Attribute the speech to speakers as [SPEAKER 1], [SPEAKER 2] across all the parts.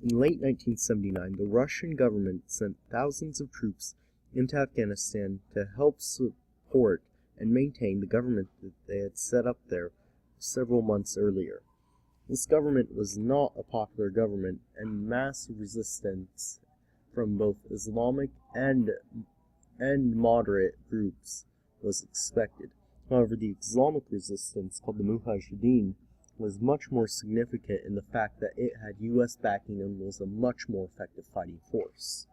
[SPEAKER 1] In late 1979, the Russian government sent thousands of troops into Afghanistan to help support and maintain the government that they had set up there several months earlier. This government was not a popular government, and massive resistance from both Islamic and moderate groups was expected. However, the Islamic resistance, called the Mujahideen, was much more significant in the fact that it had U.S. backing and was a much more effective fighting force.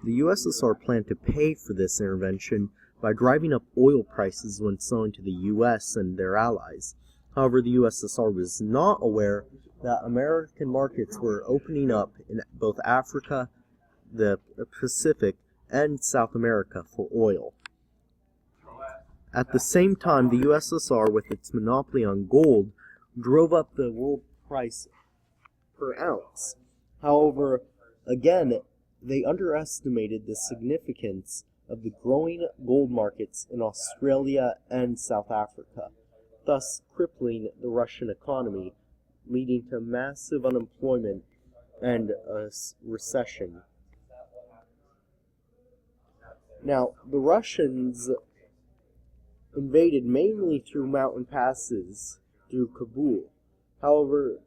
[SPEAKER 1] The USSR planned to pay for this intervention by driving up oil prices when selling to the U.S. and their allies. However, the USSR was not aware that American markets were opening up in both Africa, the Pacific, and South America for oil. At the same time, the USSR, with its monopoly on gold, drove up the world price per ounce. However, again, they underestimated the significance of the growing gold markets in Australia and South Africa, thus crippling the Russian economy, leading to massive unemployment and a recession. Now, the Russians invaded mainly through mountain passes through Kabul. However,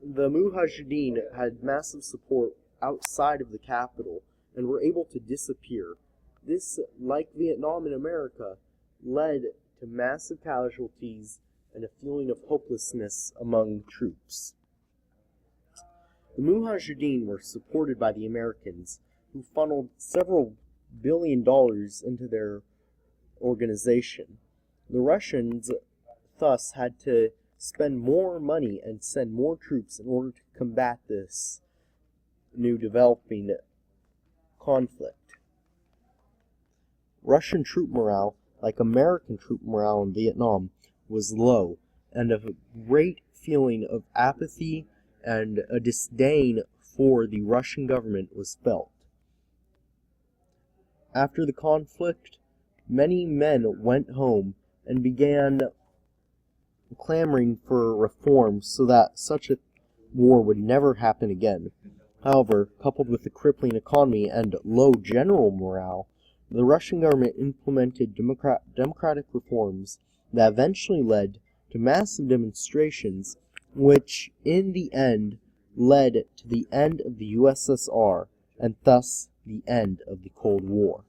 [SPEAKER 1] the Mujahideen had massive support outside of the capital and were able to disappear. This, like Vietnam in America, led to massive casualties and a feeling of hopelessness among troops. The Mujahideen were supported by the Americans, who funneled several $billion into their organization. The Russians thus had to spend more money and send more troops in order to combat this new developing conflict. Russian troop morale, like American troop morale in Vietnam, was low, and a great feeling of apathy and a disdain for the Russian government was felt. After the conflict, many men went home and began clamoring for reform so that such a war would never happen again. However, coupled with the crippling economy and low general morale, the Russian government implemented democratic reforms that eventually led to massive demonstrations, which in the end led to the end of the USSR and thus the end of the Cold War.